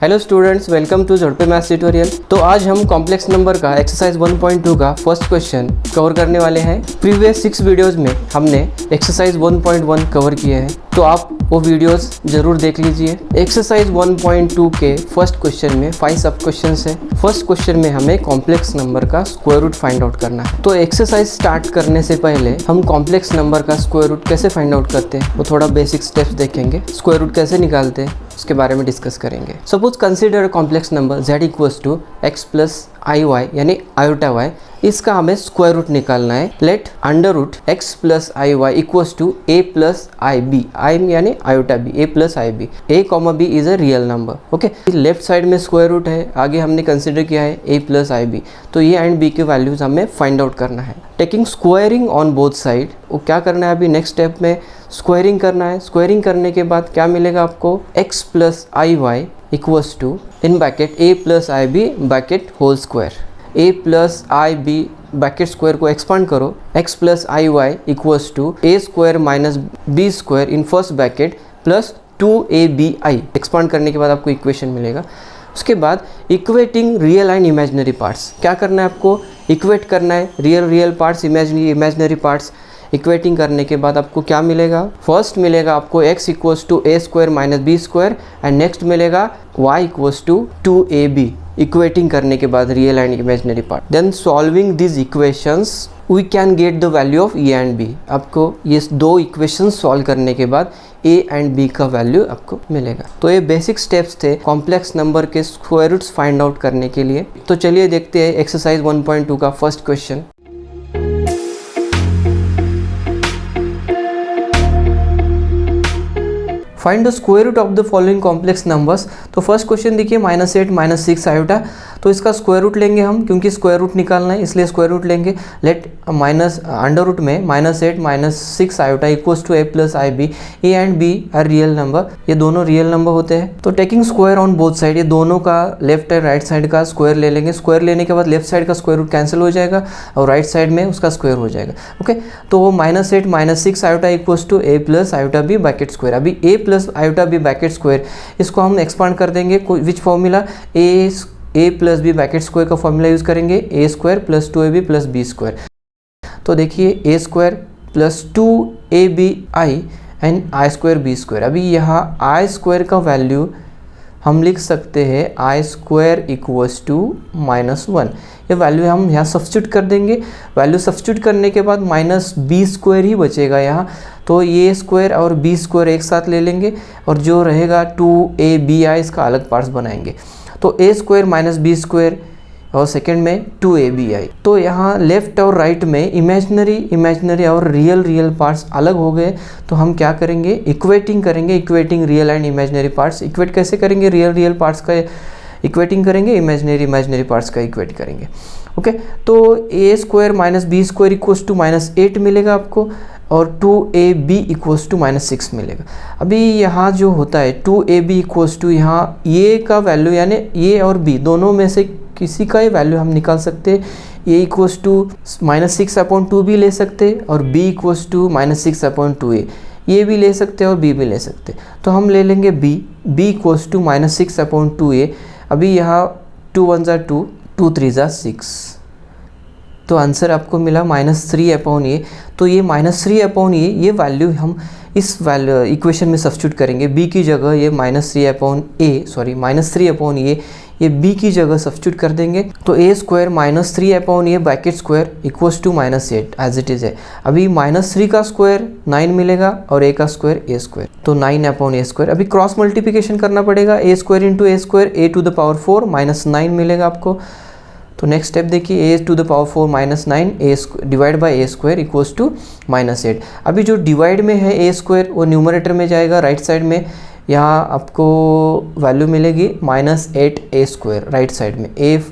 Hello students, welcome to झड़पे maths tutorial. तो आज हम कॉम्प्लेक्स नंबर का एक्सरसाइज 1.2 का फर्स्ट क्वेश्चन कवर करने वाले हैं। प्रीवियस 6 वीडियोस में हमने एक्सरसाइज 1.1 कवर किए हैं, तो आप वो वीडियोस जरूर देख लीजिए। एक्सरसाइज 1.2 के फर्स्ट क्वेश्चन में 5 सब क्वेश्चंस है। फर्स्ट क्वेश्चन में हमें कॉम्प्लेक्स नंबर का स्क्वायर रूट फाइंड आउट करना है। तो एक्सरसाइज स्टार्ट करने से पहले हम कॉम्प्लेक्स नंबर का स्क्वायर रूट कैसे फाइंड आउट करते हैं वो थोड़ा बेसिक स्टेप्स देखेंगे। स्क्वायर रूट कैसे निकालते हैं उसके बारे में डिस्कस करेंगे। Suppose consider complex number z equals to x plus i y यानी आयोटा वाई। इसका हमें स्क्वायर रूट निकालना है। Let under root x plus i Y equals to A plus I B. I यानी iota B, A plus I B. A comma B is a real number. Okay, left side में square root है, आगे हमने consider किया है ए plus आई B. तो ये and B के वैल्यूज हमें फाइंड आउट करना है। Taking squaring on both side, वो क्या करना है अभी नेक्स्ट स्टेप में स्क्वायरिंग करना है। स्क्वायरिंग करने के बाद क्या मिलेगा आपको, x plus i Y equals to in bracket a plus I b bracket whole square. A plus I b bracket square को एक्सपांड करो, x plus i Y equals to a square minus B square in first bracket plus 2ab। Expand करने के बाद आपको equation मिलेगा। उसके बाद equating real and imaginary parts, क्या करना है आपको, इक्वेट करना है real parts, imaginary parts. Equating करने के बाद आपको क्या मिलेगा, फर्स्ट मिलेगा आपको x equals to a square minus B square and next मिलेगा y equals to 2ab। Equating करने के बाद real and imaginary part, then solving this equations we can get the value of a and b. आपको ये दो equation solve करने के बाद ए एंड बी का वैल्यू आपको मिलेगा। तो ये बेसिक स्टेप्स थे कॉम्प्लेक्स नंबर के स्क्वायर रूट्स फाइंड आउट करने के लिए। तो चलिए देखते हैं एक्सरसाइज 1.2 का first question. Find the square root of the following complex numbers. तो फर्स्ट क्वेश्चन देखिए -8 -6 आयोटा। तो इसका स्क्वायर रूट लेंगे हम, क्योंकि स्क्वायर रूट निकालना है इसलिए स्क्वायर रूट लेंगे। लेट माइनस अंडर रूट में -8 -6 iota equals to A plus I B. A and b are real number, ये दोनों रियल नंबर होते हैं। तो taking square on both side, ये दोनों का लेफ्ट एंड राइट साइड का स्क्वायर ले लेंगे। स्क्वायर लेने के बाद लेफ्ट साइड का स्क्वायर रूट कैंसिल हो जाएगा और राइट साइड में उसका स्क्वायर हो जाएगा। ओके, तो वो -8 -6 iota equals to A plus iota B bracket square. अभी A plus iota B bracket square, इसको हम एक्सपांड कर देंगे। Which formula, A plus B bracket square का फॉर्मूला यूज करेंगे, ए square plus 2ab plus B square. तो देखिए A square plus 2abi and I square B square. अभी यहाँ आई स्क्वायर का वैल्यू हम लिख सकते हैं आई स्क्वायर इक्वल्स टू -1। ये वैल्यू हम यहाँ सब्स्टिट्यूट कर देंगे। वैल्यू सब्स्टिट्यूट करने के बाद माइनस बी स्क्वायर ही बचेगा यहाँ। तो ये स्क्वायर और बी स्क्वायर एक साथ ले लेंगे और जो रहेगा 2abi इसका अलग पार्ट्स बनाएंगे। तो ए स्क्वायर माइनस बी स्क्वायर और सेकंड में 2abi। तो यहाँ लेफ्ट और राइट में इमेजिनरी और रियल पार्ट्स अलग हो गए। तो हम क्या करेंगे, इक्वेटिंग करेंगे। Equating real and imaginary parts, equate कैसे करेंगे, रियल पार्ट्स का इक्वेटिंग करेंगे, इमेजिनरी पार्ट्स का इक्वेट करेंगे। ओके, तो ए square minus B square equals to -8 मिलेगा आपको और 2ab इक्वल्स टू -6 मिलेगा। अभी यहाँ जो होता है 2ab इक्वल्स टू, यहाँ ये का वैल्यू यानी ए और बी दोनों में से किसी का ही वैल्यू हम निकाल सकते हैं। ए इक्वल्स टू -6/2 भी ले सकते हैं और बी इक्वल्स टू -6/2a, ये भी ले सकते हैं और बी भी ले सकते हैं। तो हम ले लेंगे बी इक्वल्स टू -6/2a। अभी यहाँ 2 1 ज़ा 2, 2 3 ज़ा 6। तो आंसर आपको मिला -3/a। तो ये -3/a, ये वैल्यू हम इस वैल्यू इक्वेशन में सब्स्टिट्यूट करेंगे। b की जगह ये -3/a ये b की जगह सब्स्टिट्यूट कर देंगे। तो a square -3/a bracket square equals to -8 as it is है। अभी -3 का स्क्वायर 9 मिलेगा और a का स्क्वायर a स्क्वायर, तो 9/a स्क्वायर। अभी क्रॉस मल्टीप्लिकेशन करना पड़ेगा, a square into a square, a to the power 4 -9 मिलेगा आपको। तो नेक्स्ट स्टेप देखिए, a to the power 4 -9 a divide by a square equals to -8। अभी जो डिवाइड में है a स्क्वायर वो न्यूमरेटर में जाएगा राइट साइड में। यहाँ आपको वैल्यू मिलेगी -8a स्क्वायर राइट साइड में।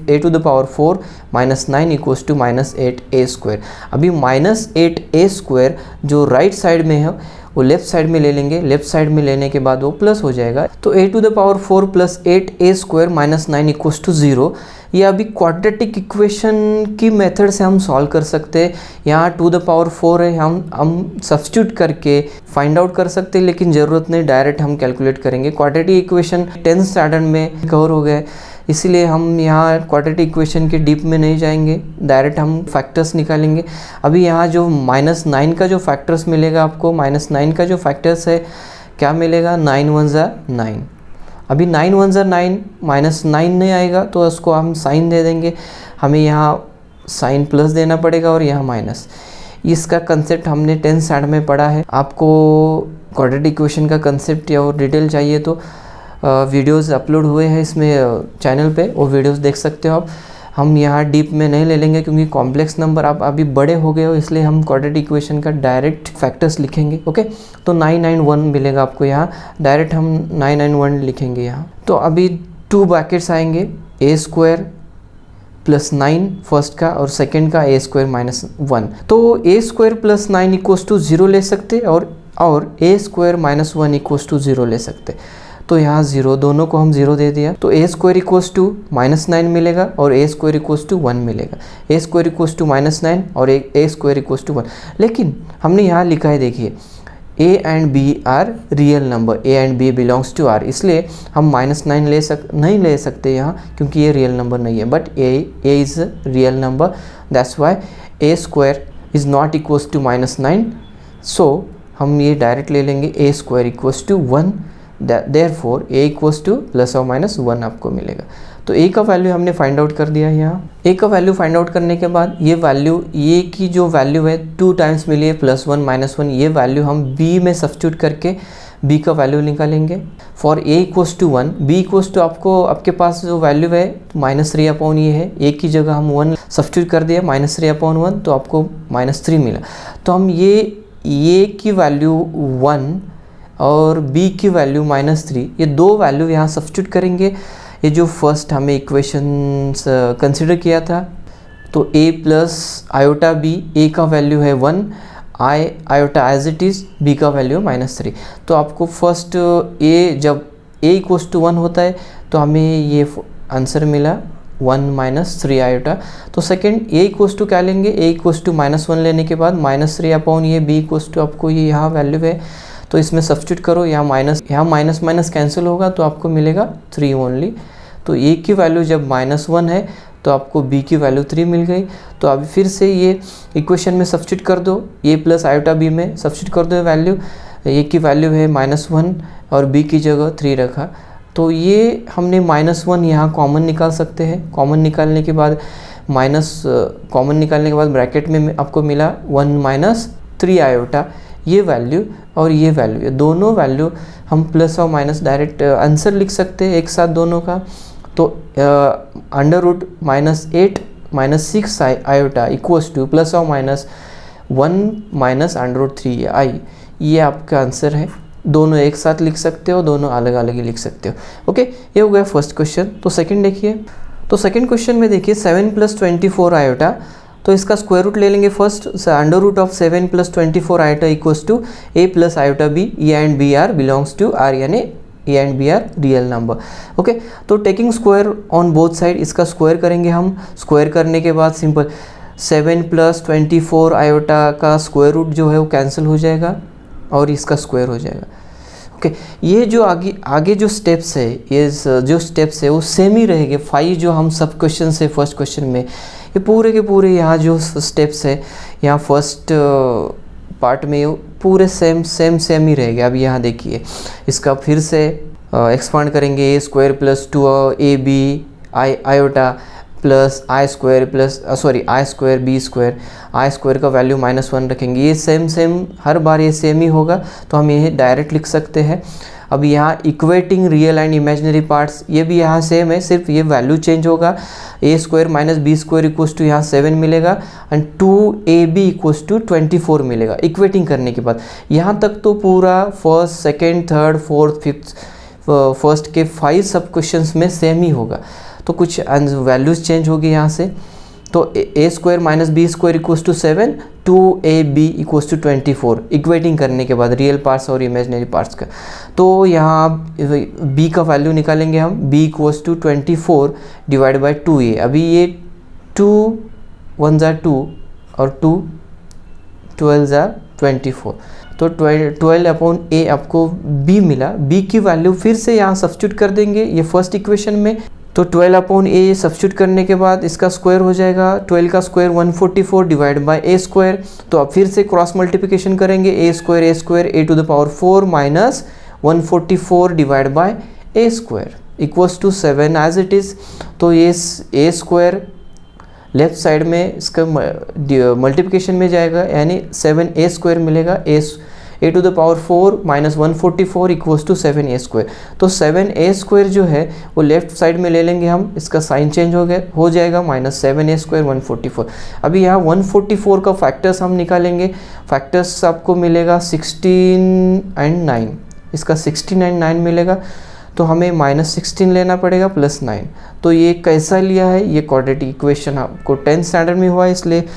a to the power 4 -9 equals to -8a square. अभी -8a स्क्वायर जो राइट साइड में है वो लेफ्ट साइड में ले लेंगे, लेफ्ट साइड में लेने के बाद वो प्लस हो जाएगा। तो a to the power 4 plus 8a square minus 9 equals to 0। ये अभी क्वाड्रेटिक इक्वेशन की मेथड से हम सॉल्व कर सकते हैं। यहाँ टू द पावर 4 है, हम सब्स्टिट्यूट करके फाइंड आउट कर सकते हैं, लेकिन ज़रूरत नहीं, डायरेक्ट हम कैलकुलेट करेंगे। क्वाड्रेटिक इक्वेशन 10th स्टैंडर्ड में कवर हो गए, इसीलिए हम यहाँ क्वाड्रेटिक इक्वेशन के डीप में नहीं जाएंगे, डायरेक्ट हम फैक्टर्स निकालेंगे। अभी यहाँ जो -9 का जो फैक्टर्स मिलेगा आपको, -9 का जो फैक्टर्स है क्या मिलेगा, 9 1 ज़ा 9। अभी 9 1 ज़ा 9, -9 नहीं आएगा तो उसको हम साइन दे देंगे, हमें यहाँ साइन प्लस देना पड़ेगा और यहाँ माइनस। इसका कंसेप्ट हमने 10th स्टैंडर्ड में पढ़ा है। आपको क्वाड्रेटिक इक्वेशन का कंसेप्ट या और डिटेल चाहिए तो वीडियोस अपलोड हुए हैं इसमें चैनल पे, वो वीडियोस देख सकते हो आप। हम यहाँ डीप में नहीं ले लेंगे क्योंकि कॉम्प्लेक्स नंबर आप अभी बड़े हो गए हो, इसलिए हम क्वाड्रेटिक इक्वेशन का डायरेक्ट फैक्टर्स लिखेंगे। ओके, तो 991 मिलेगा आपको यहाँ, डायरेक्ट हम 991 लिखेंगे यहाँ। तो अभी 2 ब्रैकेट्स आएंगे, a स्क्वायर प्लस 9 फर्स्ट का और सेकेंड का a स्क्वायर माइनस 1। तो a square plus 9 equals to 0 ले सकते और a square minus 1 equals to 0 ले सकते। तो यहाँ 0, दोनों को हम 0 दे दिया, तो a स्क्वायर इक्वल्स टू -9 मिलेगा और a स्क्वायर इक्वल्स टू 1 मिलेगा। a स्क्वायर इक्वल्स टू -9 और a स्क्वायर इक्वल्स टू 1। लेकिन हमने यहाँ लिखा है, देखिए a and b are real number, a and b belongs to r, इसलिए हम -9 नहीं ले सकते यहाँ क्योंकि ये रियल नंबर नहीं है। But a is real number, that's why a square is not equals to -9। So हम ये डायरेक्ट ले लेंगे, a square equals to 1, therefore a equals to plus और माइनस 1 आपको मिलेगा। तो a का वैल्यू हमने फाइंड आउट कर दिया है यहाँ। a का वैल्यू फाइंड आउट करने के बाद ये वैल्यू, ये की जो वैल्यू है 2 टाइम्स मिली है, +1 -1, ये वैल्यू हम b में सब्स्टिट्यूट करके b का वैल्यू निकालेंगे। For a equals to 1, b equals to आपके पास जो वैल्यू है -3 ये है, a की जगह हम 1 सब्स्टिट्यूट कर दिया, -3/1, तो आपको -3 मिला। तो हम ये की वैल्यू 1 और b की वैल्यू -3, ये दो वैल्यू यहाँ सब्स्टिट्यूट करेंगे। ये जो फर्स्ट हमें इक्वेशन कंसिडर किया था, तो a plus iota b, a का वैल्यू है 1, iota as it is, b का वैल्यू -3। तो आपको फर्स्ट जब a इक्वल्स टू 1 होता है तो हमें ये आंसर मिला 1 -3 आयोटा। तो सेकेंड a इक्वल्स टू क्या लेंगे, a इक्वल्स टू -1 लेने के बाद -3 ये b इक्वल्स टू आपको ये यहाँ वैल्यू है, तो इसमें सब्स्टिट्यूट करो, यहाँ माइनस कैंसिल होगा तो आपको मिलेगा 3 ओनली। तो a की वैल्यू जब -1 है तो आपको b की वैल्यू 3 मिल गई। तो अभी फिर से ये इक्वेशन में सब्स्टिट्यूट कर दो, a प्लस आयोटा b में सब्स्टिट्यूट कर दो वैल्यू। a की वैल्यू है -1 और b की जगह 3 रखा, तो ये हमने -1 यहाँ कॉमन निकाल सकते हैं। कॉमन निकालने के बाद ब्रैकेट में आपको मिला 1 -3 आयोटा, ये वैल्यू और ये वैल्यू, ये दोनों वैल्यू हम प्लस और माइनस डायरेक्ट आंसर लिख सकते हैं एक साथ दोनों का। तो √-8 -6 आयोटा इक्वल्स टू प्लस और माइनस 1 -√3i, ये आपका आंसर है। दोनों एक साथ लिख सकते हो, दोनों अलग अलग ही लिख सकते हो। ओके, ये हो गया फर्स्ट क्वेश्चन। तो सेकंड देखिए, तो सेकंड क्वेश्चन में देखिए 7 + 24 आयोटा, तो इसका स्क्वायर रूट ले लेंगे first. √7 + 24 iota equals to a plus iota b, a and b are belongs to r, यानी a and b are real number. Okay, तो taking square on both side, इसका square करेंगे हम। Square करने के बाद सिंपल 7 + 24 आयोटा का square root जो है वो कैंसिल हो जाएगा और इसका स्क्वायर हो जाएगा। ओके, ये जो आगे जो स्टेप्स है, ये जो स्टेप्स है वो सेम ही रहेंगे। 5 जो हम सब क्वेश्चन है फर्स्ट क्वेश्चन में, ये पूरे के पूरे यहाँ जो स्टेप्स है यहाँ फर्स्ट पार्ट में पूरे सेम ही रहेंगे। अब यहाँ देखिए, इसका फिर से एक्सपांड करेंगे, a square plus 2ab iota plus i square b square, i square का वैल्यू -1 रखेंगे। ये सेम हर बार ये सेम ही होगा, तो हम ये डायरेक्ट लिख सकते हैं। अब यहाँ equating real and imaginary parts, ये भी यहाँ सेम है, सिर्फ ये वैल्यू चेंज होगा। a square minus b square equals to यहाँ 7 मिलेगा एंड 2ab इक्वल्स टू 24 मिलेगा इक्वेटिंग करने के बाद। यहाँ तक तो पूरा first, second, third, fourth, fifth, first के 5 सब क्वेश्चंस में सेम ही होगा। तो कुछ वैल्यूज़ चेंज होगी यहाँ से, तो ए square minus B square equals to 7, 2ab equals to 24 equating करने के बाद रियल पार्ट्स और इमेजिनरी पार्ट्स का। तो यहाँ b का वैल्यू निकालेंगे हम, b equals to 24 divide by 2a। अभी ये 2 1 ज़ा 2 और 2 12 ज़ा 24, तो 12 अपॉन a आपको b मिला। b की वैल्यू फिर से यहाँ सब्स्टिट्यूट कर देंगे ये फर्स्ट इक्वेशन में। तो 12 अपॉन a सब्स्टिट्यूट करने के बाद इसका स्क्वायर हो जाएगा, 12 का square 144 divide by a square. तो अब फिर से क्रॉस मल्टीप्लिकेशन करेंगे, a square a to the power 4 minus 144 divide by a square equals to 7 as it is. तो ये a स्क्वायर लेफ्ट साइड में इसका मल्टीप्लिकेशन में जाएगा, यानी 7a स्क्वायर मिलेगा, a to the power 4 minus 144 equals to 7a square. तो 7a square जो है वो लेफ्ट साइड में ले लेंगे हम, इसका साइन चेंज हो जाएगा माइनस 7a स्क्वायर 144। अभी यहाँ 144 का फैक्टर्स हम निकालेंगे, फैक्टर्स आपको मिलेगा 16 एंड 9, इसका 16 एंड 9 मिलेगा, तो हमें -16 लेना पड़ेगा प्लस 9। तो ये कैसा लिया है, ये क्वाड्रेटिक इक्वेशन आपको 10th स्टैंडर्ड में हुआ है, इसलिए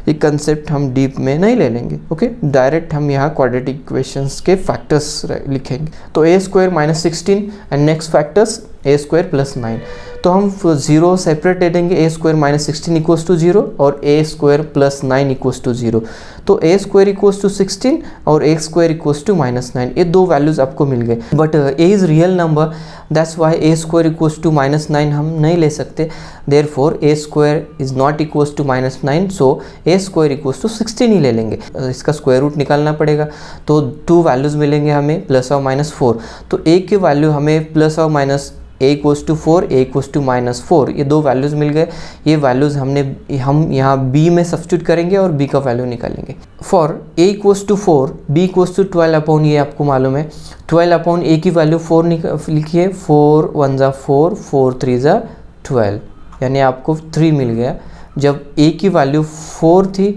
ये कंसेप्ट हम डीप में नहीं ले लेंगे। ओके, डायरेक्ट हम यहाँ क्वाड्रेटिक इक्वेशंस के फैक्टर्स लिखेंगे। तो a square minus 16 and next factors a square plus 9। तो हम 0 सेपरेट ले देंगे, a square minus 16 equals to 0 और a square plus 9 equals to 0। तो a स्क्वायर इक्वल्स टू 16 और a स्क्वायर इक्वल्स टू -9, ये दो वैल्यूज़ आपको मिल गए। But a is real number, that's why a square equals to -9 हम नहीं ले सकते, therefore a square is not equals to -9, so a square equals to 16 ही ले लेंगे। इसका स्क्वायर रूट निकालना पड़ेगा, तो 2 वैल्यूज़ मिलेंगे हमें, प्लस और -4। तो a की वैल्यू हमें प्लस और minus a equals to 4, a equals to -4, ये दो वैल्यूज़ मिल गए। ये वैल्यूज़ हम यहाँ b में सब्स्टिट्यूट करेंगे और b का वैल्यू निकालेंगे। For a equals to 4, b equals to 12 upon, ये आपको मालूम है 12 अपॉन a की वैल्यू 4 लिखिए, 4 1 ज़ा 4, 4 3 ज़ा 12, यानी आपको 3 मिल गया। जब a की वैल्यू 4 थी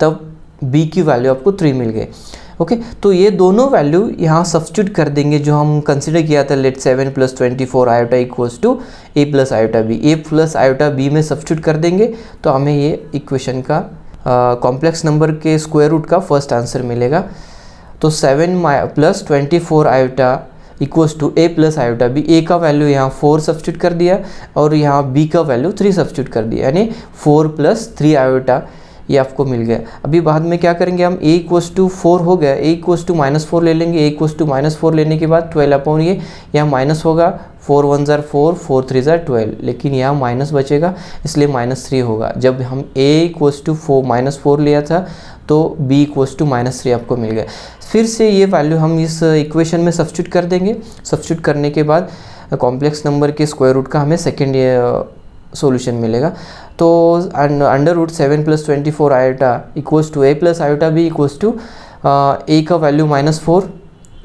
तब b की वैल्यू आपको 3 मिल गए। ओके, तो ये दोनों वैल्यू यहाँ सब्स्टिट्यूट कर देंगे जो हम कंसिडर किया था, let 7 plus 24 iota equals to a plus iota b, a plus iota b में सब्स्टिट्यूट कर देंगे, तो हमें ये इक्वेशन का कॉम्प्लेक्स नंबर के स्क्वायर रूट का फर्स्ट आंसर मिलेगा। तो 7 plus 24 iota equals to a plus iota b, a का वैल्यू यहाँ 4 सब्स्टिट्यूट कर दिया और यहाँ b का वैल्यू 3 सब्स्टिट्यूट कर दिया, यानी 4 प्लस 3 आयोटा ये आपको मिल गया। अभी बाद में क्या करेंगे हम, a इक्वल्स टू 4 हो गया, a इक्वल्स टू -4 ले लेंगे, a इक्वल्स टू -4 लेने के बाद 12 अपॉन ये यहाँ माइनस होगा, 4 1 ज़ा 4, 4 3 ज़ा 12, लेकिन यहाँ माइनस बचेगा इसलिए -3 होगा। जब हम a इक्वल्स टू -4 लिया था तो b इक्वल्स टू -3 आपको मिल गया। फिर से ये वैल्यू हम इस इक्वेशन में सब्स्टिट्यूट कर देंगे, सब्स्टिट्यूट करने के बाद कॉम्प्लेक्स नंबर के स्क्वायर रूट का हमें सेकेंड सॉल्यूशन मिलेगा। तो under root 7 plus 24 iota equals to a plus iota b equals to a का वैल्यू -4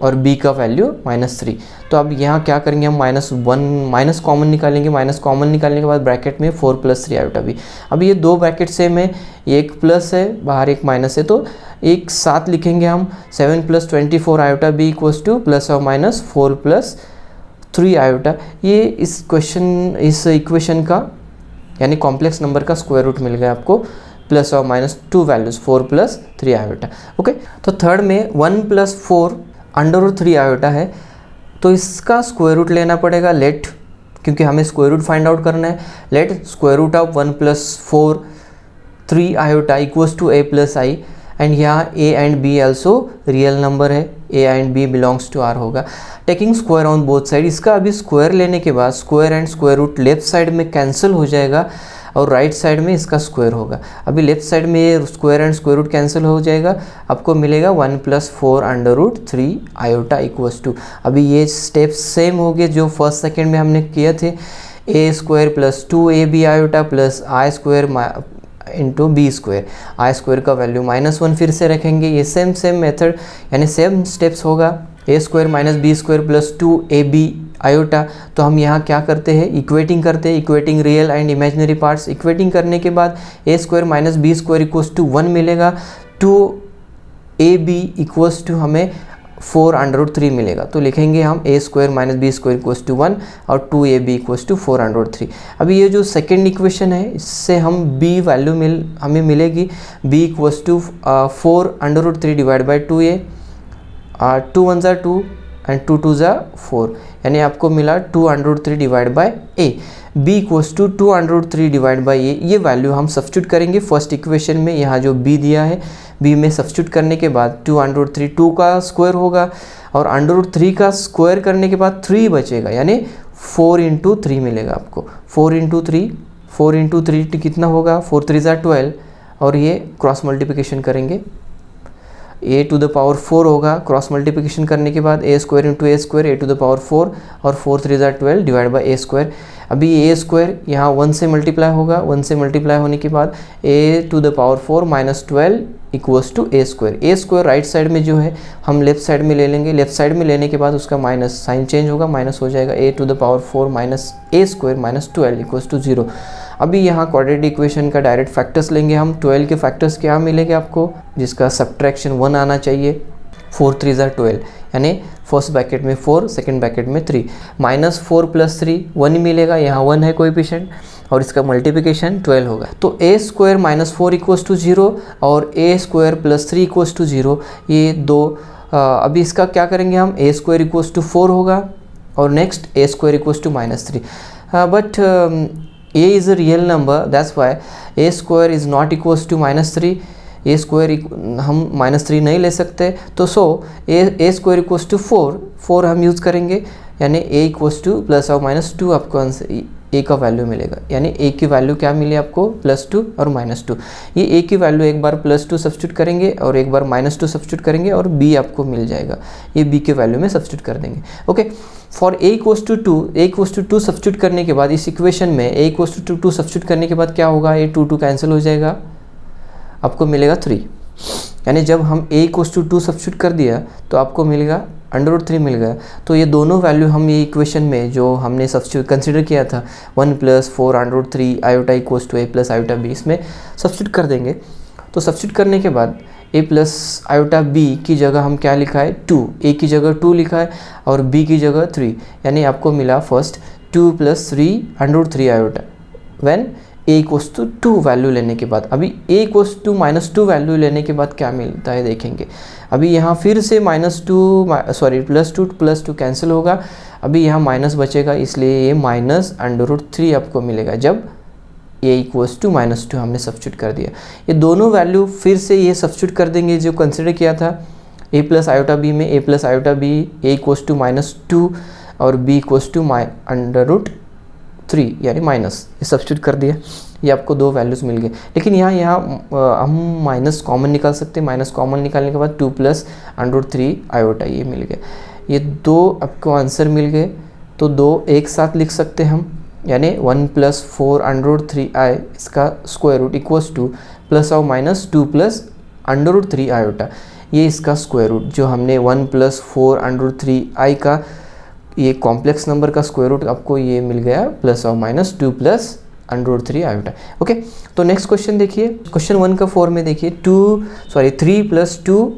और b का वैल्यू -3। तो अब यहाँ क्या करेंगे हम, -1 माइनस कॉमन निकालेंगे, माइनस कॉमन निकालने के बाद ब्रैकेट में 4 प्लस 3 आयोटा b। अब ये दो ब्रैकेट सेम है, एक प्लस है बाहर एक माइनस है, तो एक साथ लिखेंगे हम, 7 plus 24 iota b equals to plus और माइनस 4 प्लस 3 आयोटा। ये इस इक्वेशन का यानी कॉम्प्लेक्स नंबर का स्क्वायर रूट मिल गया आपको, प्लस और minus 2 values 4 plus 3 iota. Okay, तो थर्ड में 1 प्लस 4 अंडर रूट 3 आयोटा है, तो इसका स्क्वायर रूट लेना पड़ेगा। लेट, क्योंकि हमें स्क्वायर रूट फाइंड आउट करना है, let square root of 1 plus 4 3 iota equals to a plus i, and यहाँ a and b also real number है, a and b belongs to r होगा। Taking square on both side, इसका अभी square लेने के बाद square and square root left side में cancel हो जाएगा और राइट साइड में इसका स्क्वायर होगा। अभी लेफ्ट साइड में ये square and square root cancel हो जाएगा, आपको मिलेगा 1 plus 4 under root 3 iota equals to. अभी ये स्टेप्स सेम हो गए जो फर्स्ट सेकेंड में हमने किए थे, a square plus 2ab iota plus i square into b square, i square का वैल्यू -1 फिर से रखेंगे। ये सेम मेथड यानी सेम स्टेप्स होगा, a square minus B square plus 2ab iota. तो हम यहाँ क्या करते हैं, इक्वेटिंग करते हैं, equating real and imaginary parts. Equating करने के बाद a square minus B square equals to 1 मिलेगा, 2ab इक्वल्स टू हमें 4 √3 मिलेगा। तो लिखेंगे हम a square minus B square equals to 1 और 2ab इक्वल्स टू 4 √3। अभी ये जो सेकेंड इक्वेशन है इससे हम b वैल्यू हमें मिलेगी b equals to 4 √3 divide by 2a, 2 1 ज़ा 2 एंड 2 2 ज़ा 4, यानी आपको मिला 2 √3 divide by a। b equals to 2 √3 divide by a, ये वैल्यू हम सब्स्टिट्यूट करेंगे फर्स्ट इक्वेशन में। यहाँ जो b दिया है b में सब्स्टिट्यूट करने के बाद 2 √3 2 का स्क्वायर होगा और √3 का स्क्वायर करने के बाद 3 बचेगा, यानी 4 × 3 मिलेगा आपको। 4 × 3 कितना होगा, 4 3 ज़ा 12 और ये क्रॉस मल्टीप्लिकेशन करेंगे a टू द पावर 4 होगा। क्रॉस मल्टीप्लिकेशन करने के बाद a square into a square a to the power 4 और 4 3 ज़ा 12 डिवाइड बाई a स्क्वायर। अभी a स्क्वायर यहाँ 1 से मल्टीप्लाई होगा, 1 से मल्टीप्लाई होने के बाद a to the power 4 minus 12 equals to a square. a square right side में जो है हम लेफ्ट साइड में ले लेंगे, लेफ्ट साइड में लेने के बाद उसका माइनस साइन चेंज होगा, माइनस हो जाएगा a to the power 4 minus a square minus 12 equals to 0। अभी यहाँ क्वाड्रेटिक इक्वेशन का डायरेक्ट फैक्टर्स लेंगे हम। 12 के फैक्टर्स क्या मिलेंगे आपको, जिसका सब्ट्रैक्शन 1 आना चाहिए। 4 3 ज़ा 12, यानी फर्स्ट ब्रैकेट में 4 सेकंड ब्रैकेट में 3, माइनस 4 प्लस 3 1 ही मिलेगा, यहाँ 1 है कोएफिशिएंट और इसका मल्टीप्लिकेशन 12 होगा। तो a square minus 4 equals to 0 और a square plus 3 equals to 0, ये दो। अभी इसका क्या करेंगे हम, a स्क्वायर इक्वल्स टू 4 होगा और next a square equals to minus 3, but a is a real number, that's why a square is not equals to minus 3। a square हम माइनस 3 नहीं ले सकते, तो a स्क्वायर इक्वल्स टू 4 हम use करेंगे, यानी a इक्वल्स टू प्लस और minus 2 आपको आंसर a का वैल्यू मिलेगा। यानी a की वैल्यू क्या मिली आपको, +2 और -2। ये a की वैल्यू एक बार +2 सब्स्टिट्यूट करेंगे और एक बार -2 सब्स्टिट्यूट करेंगे और b आपको मिल जाएगा, ये b के वैल्यू में सब्स्टिट्यूट कर देंगे। Okay, for a equals to 2 substitute करने के बाद इस इक्वेशन में a इक्वल्स टू 2 सब्स्टिट्यूट करने के बाद क्या होगा, ये 2 कैंसिल हो जाएगा, आपको मिलेगा 3। यानी जब हम a इक्वल्स टू 2 सब्स्टिट्यूट कर दिया तो आपको मिलेगा √3 मिल गया। तो ये दोनों वैल्यू हम ये इक्वेशन में जो हमने सब्स्टिट्यूट कंसिडर किया था 1 + 4 √3 iota equals to a + iota b, इसमें सब्स्टिट्यूट कर देंगे। तो सब्स्टिट्यूट करने के बाद a + आयोटा b की जगह हम क्या लिखा है, 2, a की जगह 2 लिखा है और b की जगह 3, यानी आपको मिला first 2 + 3 √3 iota when a equals to 2 value लेने के बाद। अभी a इक्वल्स टू -2 वैल्यू लेने के बाद क्या मिलता है देखेंगे। अभी यहाँ फिर से +2 कैंसिल होगा, अभी यहाँ माइनस बचेगा, इसलिए ये -√3 आपको मिलेगा जब a इक्वल्स टू -2 हमने सब्स्टिट्यूट कर दिया। ये दोनों वैल्यू फिर से ये सब्स्टिट्यूट कर देंगे जो कंसिडर किया था a + आयोटा b में, a + iota b a equals to -2 और b इक्वल्स टू √3 यानी माइनस, ये सब्स्टिट्यूट कर दिया, ये आपको दो वैल्यूज़ मिल गए। लेकिन यहाँ हम माइनस कॉमन निकाल सकते हैं, माइनस कॉमन निकालने के बाद 2 + √3 आयोटा ये मिल गया, ये दो आपको आंसर मिल गए। तो दो एक साथ लिख सकते हैं हम, यानी 1 + 4 √3i इसका square root equals to plus और माइनस 2 + √3 आयोटा, ये इसका स्क्वायर रूट जो हमने 1 + 4 √3i का ये कॉम्प्लेक्स नंबर का स्क्वायर रूट आपको ये मिल गया प्लस और माइनस 2 + √3 आयोटा। ओके, तो नेक्स्ट क्वेश्चन देखिए, क्वेश्चन 1 का 4 में देखिए 3 + 2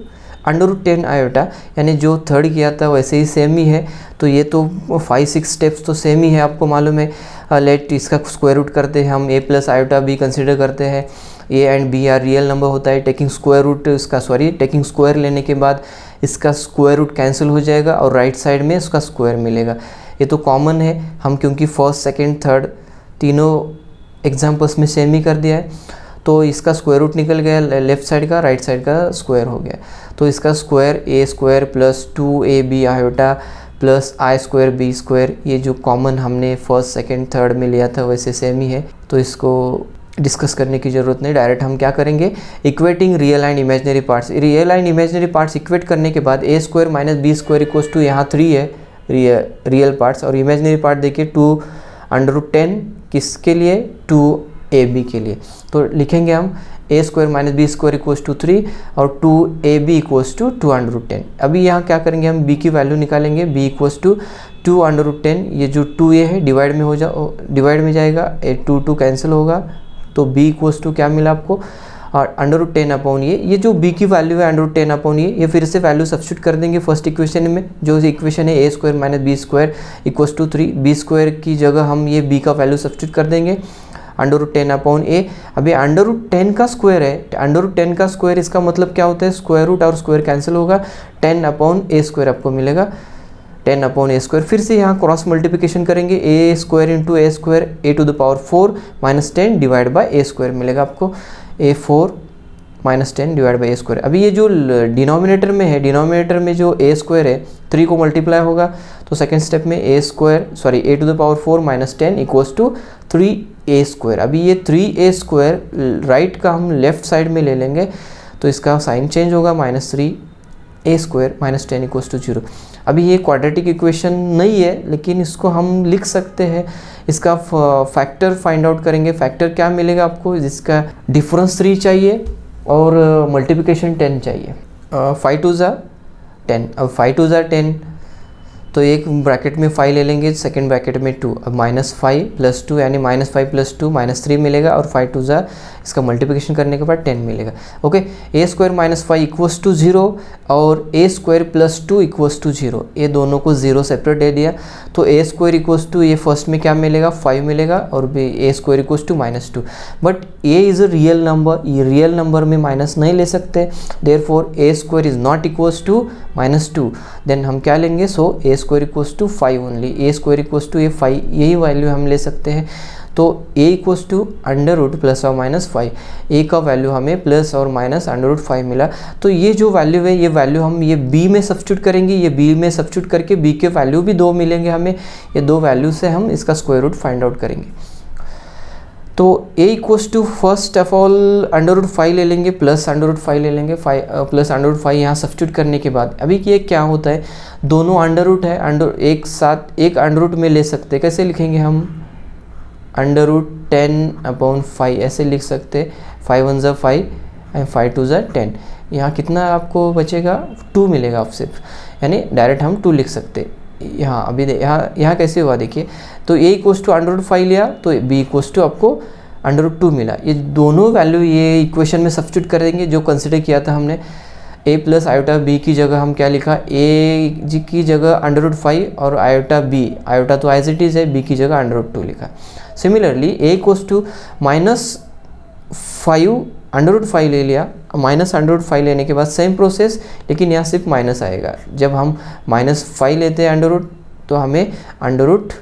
√10 आयोटा, यानी जो थर्ड किया था वैसे ही सेम ही है। तो ये तो 5-6 स्टेप्स तो सेम ही है, आपको मालूम है। लेट इसका स्क्वायर रूट करते हैं हम, a + आयोटा b कंसिडर करते हैं, a and b are real number होता है। टेकिंग स्क्वायर लेने के बाद इसका स्क्वायर रूट कैंसिल हो जाएगा और राइट साइड में इसका स्क्वायर मिलेगा। ये तो कॉमन है, हम क्योंकि फर्स्ट सेकंड थर्ड तीनों एग्जाम्पल्स में सेम ही कर दिया है, तो इसका स्क्वायर रूट निकल गया, लेफ्ट साइड का राइट साइड का स्क्वायर हो गया। तो इसका square a square + 2ab iota + i square b square, ये जो कॉमन हमने फर्स्ट सेकंड थर्ड में लिया था वैसे सेम ही है, तो इसको डिस्कस करने की ज़रूरत नहीं। डायरेक्ट हम क्या करेंगे, equating real and imaginary parts. Real and imaginary parts equate करने के बाद a square - b square equals to यहाँ 3 है रियल पार्ट्स, और इमेजिनरी पार्ट देखिए 2 √10 किसके लिए, 2ab के लिए। तो लिखेंगे हम a square - b square equals to 3 और 2ab इक्वल्स टू 2 √10। अभी यहाँ क्या करेंगे, हम b की वैल्यू निकालेंगे, b इक्वल्स टू 2 √10, ये जो 2a है डिवाइड में जाएगा, 2 कैंसिल होगा, तो b इक्वल्स टू क्या मिला आपको और अंडर रूट 10 अपॉन ये जो b की वैल्यू है अंडर रूट 10 अपॉन ये फिर से वैल्यू सब्स्टिट्यूट कर देंगे फर्स्ट इक्वेशन में। जो इक्वेशन है a square minus B square equals to 3, b square की जगह हम ये b का वैल्यू सब्स्टिट्यूट कर देंगे अंडर रूट 10 अपॉन ए। अभी अंडर रूट 10 का स्क्वायर है, अंडर रूट 10 का स्क्वायर इसका मतलब क्या होता है, स्क्वायर रूट और स्क्वायर कैंसिल होगा, 10 अपॉन ए स्क्वायर आपको मिलेगा, 10 अपॉन ए स्क्वायर। फिर से यहाँ क्रॉस मल्टीप्लिकेशन करेंगे, ए square into a square a to the power 4 minus 10 divide by a square मिलेगा आपको, a 4 minus 10 divide by a square. अभी ये जो डिनोमिनेटर में है, डिनोमिनेटर में जो ए स्क्वायर है 3 को मल्टीप्लाई होगा, तो सेकेंड स्टेप में a to the power 4 minus 10 equals to 3a square. अभी ये 3a स्क्वायर राइट का हम लेफ्ट साइड में ले लेंगे तो इसका साइन चेंज होगा, minus 3a square minus 10 equals to 0। अभी ये क्वाड्रेटिक इक्वेशन नहीं है लेकिन इसको हम लिख सकते हैं, इसका फैक्टर फाइंड आउट करेंगे। फैक्टर क्या मिलेगा आपको, जिसका डिफरेंस 3 चाहिए और मल्टीप्लिकेशन 10 चाहिए। 5 2 ज़ा 10, अब 5 2 ज़ा 10 तो एक ब्रैकेट में 5 ले लेंगे, सेकेंड ब्रैकेट में 2, अब माइनस 5 प्लस 2 यानी माइनस 5 प्लस 2 माइनस 3 मिलेगा और 5 2 ज़ा इसका मल्टीप्लिकेशन करने के बाद 10 मिलेगा। Okay, a square minus 5 equals to 0 और a square plus 2 equals to 0, ये दोनों को 0 सेपरेट दे दिया तो ए स्क्वायर इक्वल्स टू ये फर्स्ट में क्या मिलेगा 5 मिलेगा और a square equals to minus 2। But a is a real number, ये रियल नंबर में माइनस नहीं ले सकते, therefore a square is not equals to minus 2। Then हम क्या लेंगे, so a square equals to 5 only, a square equals to ये 5, यही वैल्यू हम ले सकते हैं। तो a equals to under root plus और माइनस 5, a का वैल्यू हमें प्लस और माइनस अंडर रूट 5 मिला। तो ये जो वैल्यू है ये वैल्यू हम ये b में सब्स्टिट्यूट करेंगे, ये b में सब्स्टिट्यूट करके b के वैल्यू भी 2 मिलेंगे हमें, ये 2 वैल्यू से हम इसका स्क्वायर रूट फाइंड आउट करेंगे। तो a equals to first of all under root 5 ले लेंगे प्लस अंडर रूट 5 ले लेंगे, प्लस अंडर रूट 5 यहाँ सब्स्टिट्यूट करने के बाद अभी ये क्या होता है, दोनों अंडर रूट है, एक साथ एक अंडर रूट में ले सकते हैं। कैसे लिखेंगे हम, अंडर रूट 10 अपॉन 5 ऐसे लिख सकते, 5 1 ज़ा 5 एंड 5 2 ज़ा 10। यहाँ कितना आपको बचेगा, 2 मिलेगा आप सिर्फ, यानी डायरेक्ट हम 2 लिख सकते। यहाँ अभी यहाँ कैसे हुआ देखिए, तो a equals to under root 5 लिया तो b इक्वल्स टू आपको अंडर रूट 2 मिला। ये दोनों वैल्यू ये इक्वेशन में सब्स्टिट्यूट कर देंगे जो कंसिडर किया था हमने। a प्लस आयोटा b की जगह हम क्या लिखा, a जी की जगह अंडर रूट 5 और आयोटा b, आयोटा तो एज इट इज़ है, b की जगह अंडर रूट 2 लिखा। Similarly a equals to minus 5 under root 5 ले लिया, माइनस अंडर रूट 5 लेने के बाद सेम प्रोसेस, लेकिन यहाँ सिर्फ माइनस आएगा। जब हम माइनस 5 लेते हैं अंडर रूट तो हमें अंडर रूट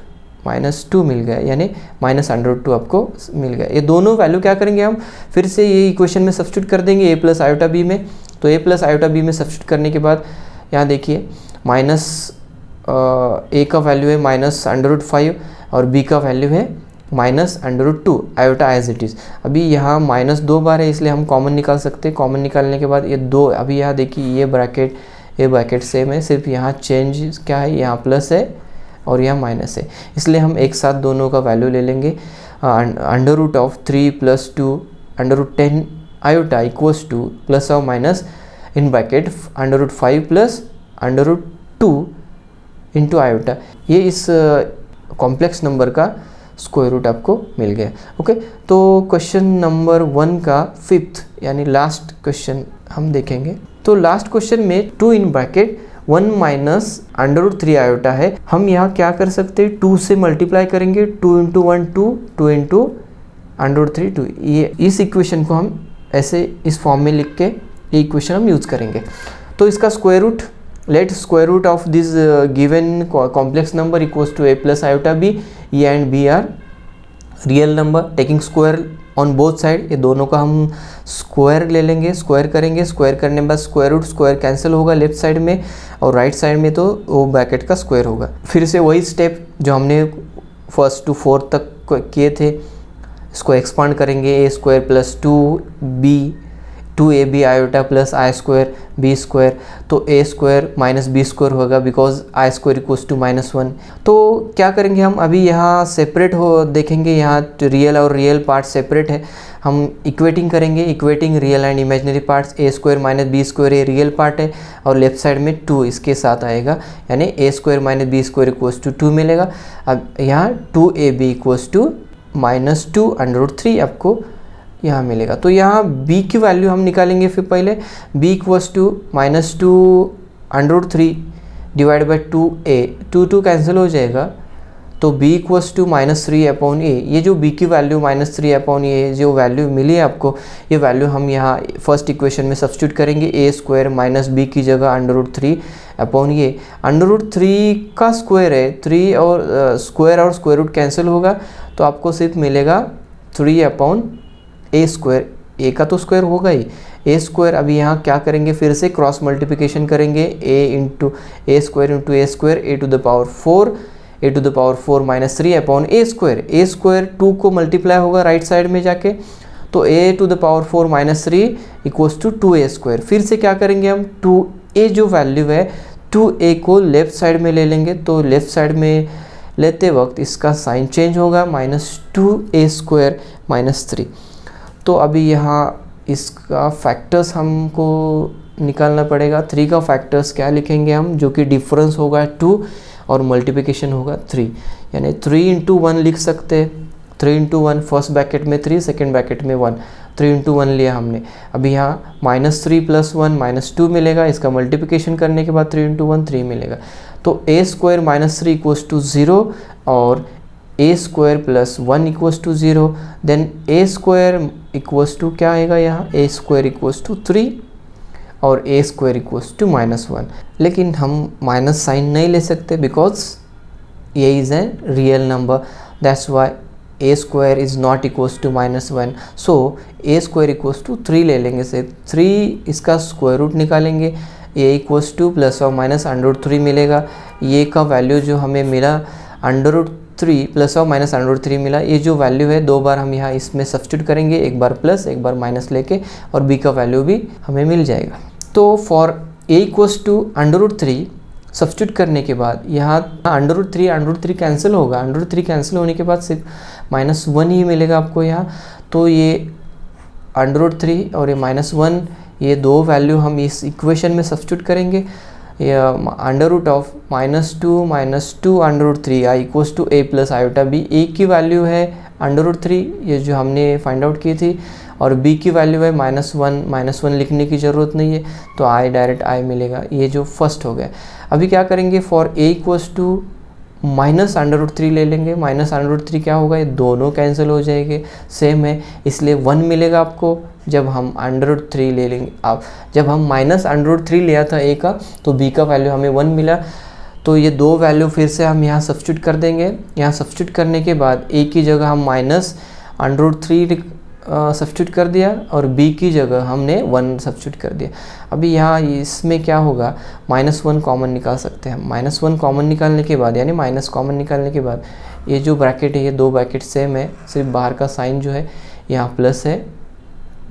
माइनस 2 मिल गया, यानी माइनस अंडर रूट 2 आपको मिल गया। ये दोनों वैल्यू क्या करेंगे हम, फिर से ये इक्वेशन में सब्स्टिट्यूट कर देंगे a प्लस आयोटा b में। तो a प्लस आयोटा b में सब्स्टिट्यूट करने के बाद यहाँ देखिए माइनस a का वैल्यू है माइनस अंडर रूट 5 और b का वैल्यू है minus under root 2, iota as it is. अभी यहाँ माइनस 2 बार है इसलिए हम कॉमन निकाल सकते हैं। कॉमन निकालने के बाद ये 2, अभी यहाँ देखिए ये ब्रैकेट सेम है, सिर्फ यहाँ चेंज क्या है, यहाँ प्लस है और यहाँ माइनस है, इसलिए हम एक साथ दोनों का वैल्यू ले लेंगे। Under root of 3 plus 2 under root 10 iota equals to plus और minus in bracket under root 5 plus under root 2 into iota. ये इस कॉम्प्लेक्स नंबर का स्क्वायर रूट आपको मिल गया। ओके, तो क्वेश्चन नंबर 1 का 5th यानी लास्ट क्वेश्चन हम देखेंगे। तो लास्ट क्वेश्चन में 2 in bracket 1 minus under root 3 iota है। हम यहाँ क्या कर सकते हैं, 2 से मल्टीप्लाई करेंगे, 2 इंटू 1 2, 2 इंटू अंडर रूट 3 2। ये इस इक्वेशन को हम ऐसे इस फॉर्म में लिख के ये इक्वेशन हम यूज़ करेंगे। तो इसका square root, let square root of this given complex number equals to a plus iota b, e and b are real number, taking square on both side. ये दोनों का हम स्क्वायर ले लेंगे, स्क्वायर करेंगे, स्क्वायर करने के बाद स्क्वायर रूट स्क्वायर कैंसिल होगा लेफ्ट साइड में और राइट साइड में तो वो ब्रैकेट का स्क्वायर होगा। फिर से वही स्टेप जो हमने फर्स्ट टू फोर्थ तक किए थे, इसको एक्सपांड करेंगे, a square plus 2ab iota plus i square b square, तो a square minus b square होगा because i square equals to -1। तो क्या करेंगे हम, अभी यहाँ सेपरेट हो देखेंगे, यहाँ रियल और रियल पार्ट सेपरेट है, हम इक्वेटिंग करेंगे, equating real and imaginary parts. a square minus b square ये रियल पार्ट है और लेफ्ट साइड में 2 इसके साथ आएगा, यानी a square minus b square equals to 2 मिलेगा। अब यहाँ 2ab equals to -2 under root 3 आपको यहाँ मिलेगा। तो यहाँ b की वैल्यू हम निकालेंगे फिर पहले, b equals to -2 √3 divide by 2a, 2 cancel हो जाएगा, तो b इक्वल्स टू -3/a। ये जो b की वैल्यू -3/a जो वैल्यू मिली है आपको, ये वैल्यू हम यहाँ फर्स्ट इक्वेशन में सब्स्टिट्यूट करेंगे। a² माइनस b की जगह √3/a। √3 का स्क्वायर है, 3 और स्क्वायर रूट कैंसिल होगा, तो आपको सिर्फ मिलेगा 3/a²। a का तो स्क्वायर होगा ही, a²। अभी यहाँ क्या करेंगे, फिर से क्रॉस मल्टीप्लिकेशन करेंगे, a² into a², a to the power 4, a to the power 4 -3/a²। a² 2 को मल्टीप्लाई होगा राइट साइड में जाके, तो a to the power 4 -3 equals to 2a²। फिर से क्या करेंगे हम, 2a जो वैल्यू है 2a को लेफ्ट साइड में ले लेंगे, तो लेफ्ट साइड में लेते वक्त इसका साइन चेंज होगा, -2a² -3। तो अभी यहाँ इसका फैक्टर्स हमको निकालना पड़ेगा। 3 का फैक्टर्स क्या लिखेंगे हम, जो कि डिफरेंस होगा 2 और मल्टीप्लिकेशन होगा 3, यानी 3 × 1 लिख सकते हैं। 3 × 1, फर्स्ट ब्रैकेट में 3, सेकेंड ब्रैकेट में 1, 3 × 1 लिया हमने। अभी यहाँ -3 + 1 -2 मिलेगा, इसका मल्टीप्लिकेशन करने के बाद 3 × 1 3 मिलेगा। तो a² -3 इक्वल्स टू 0 और a² + 1 equals to 0। Then a² equals to क्या आएगा यहाँ, a² इक्वल्स टू 3 और a² इक्वल्स टू -1। लेकिन हम माइनस साइन नहीं ले सकते, बिकॉज ये is a real number, that's why a² is not equals to -1। So a² equals to 3 ले लेंगे सिर्फ। 3 इसका स्क्वायर रूट निकालेंगे, a इक्वल्स टू ±√3 मिलेगा। ये का वैल्यू जो हमें मिला √3 ±√3 मिला। ये जो वैल्यू है 2 बार हम यहाँ इसमें सब्स्टिट्यूट करेंगे, एक बार प्लस एक बार माइनस लेके, और b का वैल्यू भी हमें मिल जाएगा। तो for a equals to √3 substitute करने के बाद यहाँ √3 कैंसिल होगा, √3 कैंसिल होने के बाद सिर्फ -1 ही मिलेगा आपको यहाँ। तो ये √3 और ये -1, ये दो वैल्यू हम इस इक्वेशन में सब्स्टिट्यूट करेंगे। √2 √3 i equals to a + i/b। a की वैल्यू है √3, ये जो हमने फाइंड आउट की थी, और b की वैल्यू है -1 लिखने की ज़रूरत नहीं है, तो i डायरेक्ट i मिलेगा। ये जो फर्स्ट हो गया। अभी क्या करेंगे, फॉर a इक्वल्स टू -√3 ले लेंगे। -√3 क्या होगा, ये दोनों कैंसिल हो जाएंगे, सेम है, इसलिए 1 मिलेगा आपको जब हम √3 ले लेंगे। अब जब हम -√3 लिया था a का, तो b का वैल्यू हमें 1 मिला। तो ये दो वैल्यू फिर से हम यहाँ सब्स्टिट्यूट कर देंगे। यहाँ सब्स्टिट्यूट करने के बाद a की जगह हम -√3 सब्स्टिट्यूट कर दिया, और b की जगह हमने 1 सब्स्टिट्यूट कर दिया। अभी यहाँ इसमें क्या होगा, -1 कॉमन निकाल सकते हैं। -1 कॉमन निकालने के बाद, यानी माइनस कॉमन निकालने के बाद, ये जो ब्रैकेट है, ये दो ब्रैकेट सेम है, सिर्फ बाहर का साइन जो है यहाँ प्लस है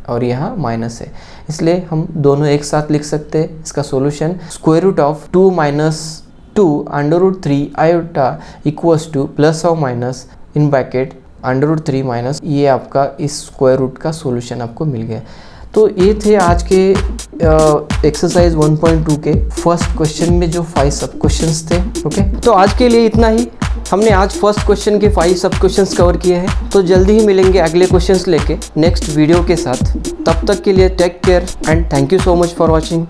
और यहाँ माइनस है, इसलिए हम दोनों एक साथ लिख सकते हैं। इसका solution √2 -2 √3 i equals to plus और माइनस इन ब्रैकेट √3 माइनस, ये आपका इस स्क्वायर रूट का सॉल्यूशन आपको मिल गया। तो ये थे आज के एक्सरसाइज 1.2 के फर्स्ट क्वेश्चन में जो 5 सब क्वेश्चंस थे। ओके, तो आज के लिए इतना ही। हमने आज फर्स्ट क्वेश्चन के 5 सब क्वेश्चंस कवर किए हैं, तो जल्दी ही मिलेंगे अगले क्वेश्चंस लेके नेक्स्ट वीडियो के साथ। तब तक के लिए take care and thank you so much for watching.